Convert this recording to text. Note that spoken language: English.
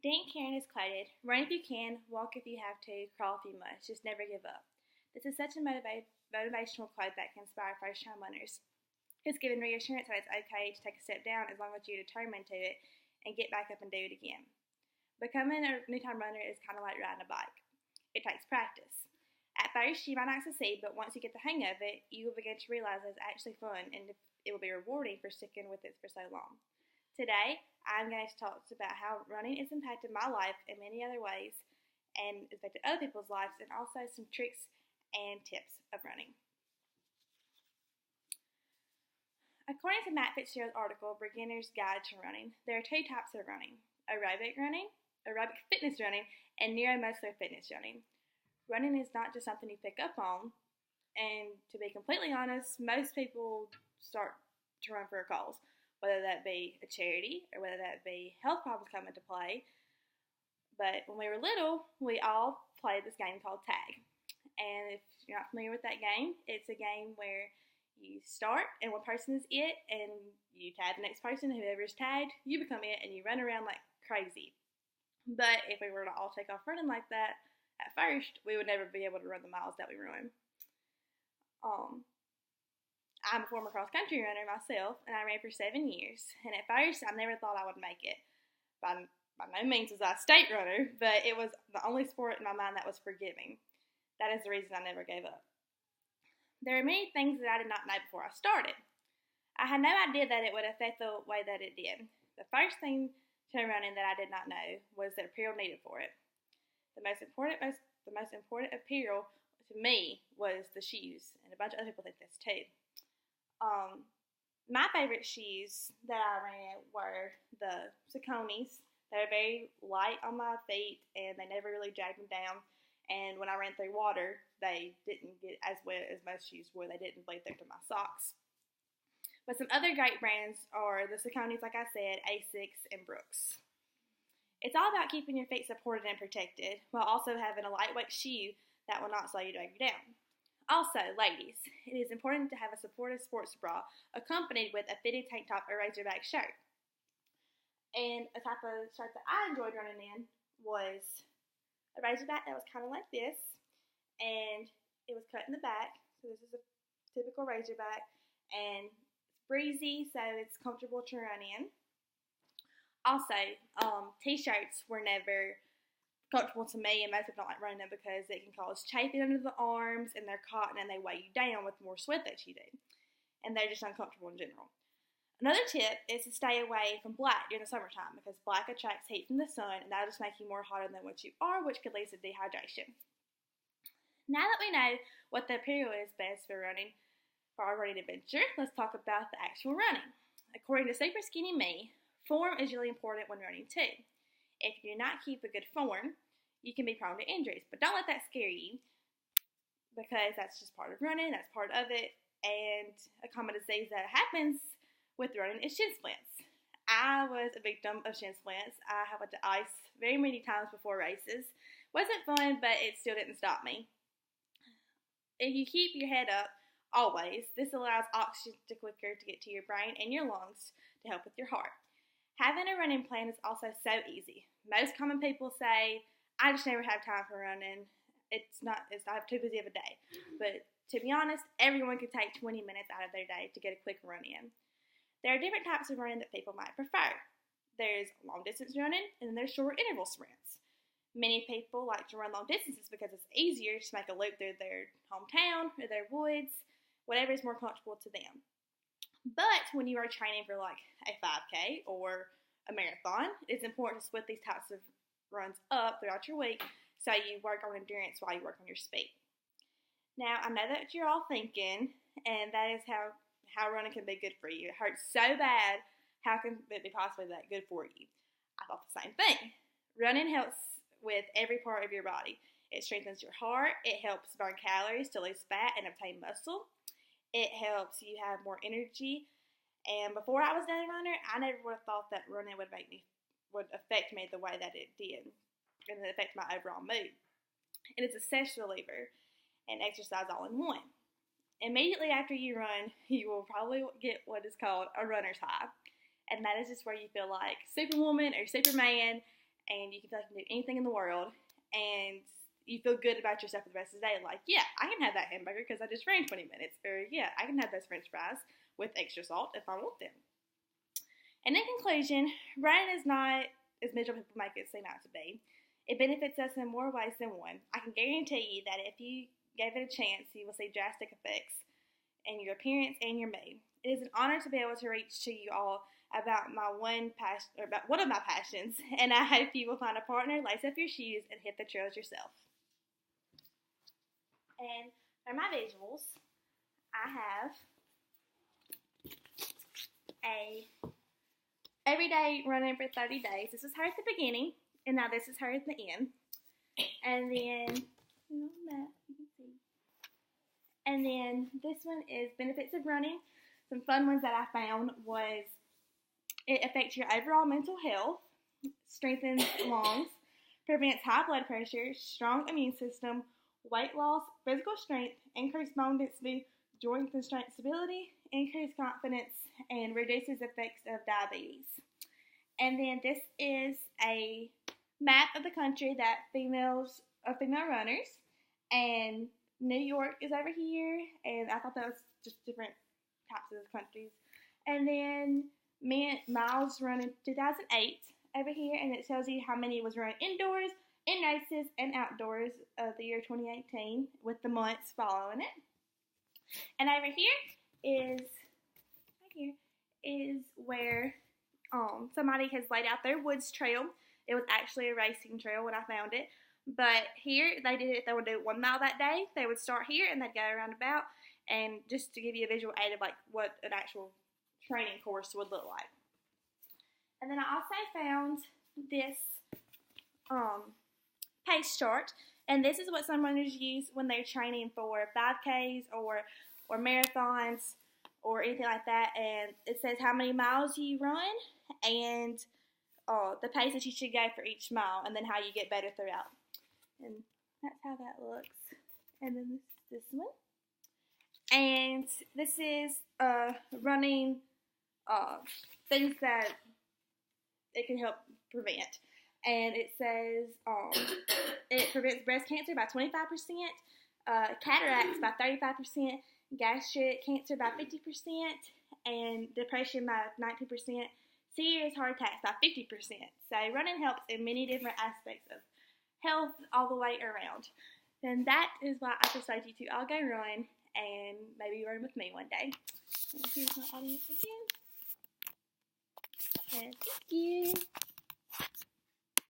Dean Karen is quoted, "Run if you can, walk if you have to, crawl if you must, just never give up." This is such a motivational quote that can inspire first-time runners. It's giving reassurance that it's okay to take a step down as long as you're determined to it and get back up and do it again. Becoming a new-time runner is kind of like riding a bike. It takes practice. At first, you might not succeed, but once you get the hang of it, you will begin to realize that it's actually fun and it will be rewarding for sticking with it for so long. Today, I'm going to talk about how running has impacted my life in many other ways and affected other people's lives, and also some tricks and tips of running. According to Matt Fitzgerald's article, Beginner's Guide to Running, there are two types of running: aerobic fitness running, and neuromuscular fitness running. Running is not just something you pick up on, and to be completely honest, most people start to run for a cause, whether that be a charity or whether that be health problems come into play. But when we were little, we all played this game called tag. And if you're not familiar with that game, it's a game where you start and one person is it, and you tag the next person, whoever's tagged, you become it, and you run around like crazy. But if we were to all take off running like that, at first, we would never be able to run the miles that we run. I'm a former cross-country runner myself, and I ran for 7 years. And at first, I never thought I would make it. By no means was I a state runner, but it was the only sport in my mind that was forgiving. That is the reason I never gave up. There are many things that I did not know before I started. I had no idea that it would affect the way that it did. The first thing to running that I did not know was the apparel needed for it. The most important apparel to me was the shoes, and a bunch of other people think this too. My favorite shoes that I ran were the Sauconys. They were very light on my feet, and they never really dragged me down. And when I ran through water, they didn't get as wet as most shoes would. They didn't bleed through to my socks. But some other great brands are the Sauconys, like I said, Asics, and Brooks. It's all about keeping your feet supported and protected, while also having a lightweight shoe that will not slow you drag you down. Also, ladies, it is important to have a supportive sports bra accompanied with a fitted tank top or razorback shirt. And a type of shirt that I enjoyed running in was a razorback that was kind of like this, and it was cut in the back. So this is a typical razorback, and it's breezy, so it's comfortable to run in. Also, t-shirts were never comfortable to me, and most people don't like running them because it can cause chafing under the arms, and they're cotton, and they weigh you down with more sweat that you do. And they're just uncomfortable in general. Another tip is to stay away from black during the summertime, because black attracts heat from the sun, and that'll just make you more hotter than what you are, which could lead to dehydration. Now that we know what the apparel is best for our running adventure, let's talk about the actual running. According to Super Skinny Me, form is really important when running too. If you do not keep a good form, you can be prone to injuries, but don't let that scare you, because that's just part of running, that's part of it, and a common disease that happens with running is shin splints. I was a victim of shin splints. I had to ice very many times before races. Wasn't fun, but it still didn't stop me. If you keep your head up, always, this allows oxygen to quicker to get to your brain and your lungs to help with your heart. Having a running plan is also so easy. Most common people say, I just never have time for running. I have too busy of a day. But to be honest, everyone can take 20 minutes out of their day to get a quick run in. There are different types of running that people might prefer. There's long distance running, and then there's short interval sprints. Many people like to run long distances because it's easier to make a loop through their hometown or their woods, whatever is more comfortable to them. But when you are training for like a 5K or a marathon, it's important to split these types of runs up throughout your week so you work on endurance while you work on your speed. Now, I know that you're all thinking, and that is how running can be good for you. It hurts so bad, how can it be possibly that good for you? I thought the same thing. Running helps with every part of your body. It strengthens your heart, it helps burn calories to lose fat and obtain muscle. It helps you have more energy. And before I was a runner, I never would have thought that running would affect me the way that it did, and it affected my overall mood. And it's a stress reliever and exercise all in one. Immediately after you run, you will probably get what is called a runner's high. And that is just where you feel like Superwoman or Superman, and you can feel like you can do anything in the world, and you feel good about yourself for the rest of the day. Like, yeah, I can have that hamburger because I just ran 20 minutes. Or, yeah, I can have those french fries with extra salt if I want them. And in conclusion, running is not as miserable people make it seem out to be. It benefits us in more ways than one. I can guarantee you that if you gave it a chance, you will see drastic effects in your appearance and your mood. It is an honor to be able to reach to you all about about one of my passions, and I hope you will find a partner, lace up your shoes, and hit the trails yourself. And for my visuals, I have a everyday running for 30 days. This is her at the beginning, and now this is her at the end. And then, you can see. And then this one is benefits of running. Some fun ones that I found was it affects your overall mental health, strengthens lungs, prevents high blood pressure, strong immune system, weight loss, physical strength, increased bone density, joint and strength stability, increased confidence, and reduces effects of diabetes. And then this is a map of the country that female runners, and New York is over here, and I thought that was just different types of countries. And then miles run in 2008 over here, and it tells you how many was run indoors, in races, and outdoors of the year 2018 with the months following it. And over here is where somebody has laid out their woods trail. It was actually a racing trail when I found it. But here, they would do 1 mile that day. They would start here, and they'd go around about. And just to give you a visual aid of like what an actual training course would look like. And then I also found this pace chart. And this is what some runners use when they're training for 5Ks or marathons or anything like that. And it says how many miles you run and the pace that you should go for each mile, and then how you get better throughout. And that's how that looks. And then this one. And this is running things that it can help prevent. And it says it prevents breast cancer by 25%, cataracts by 35%, gastric cancer by 50%, and depression by 19%, serious heart attacks by 50%. So running helps in many different aspects of health all the way around. And that is why I persuade you to all go run and maybe run with me one day. And here's my audience again. And thank you.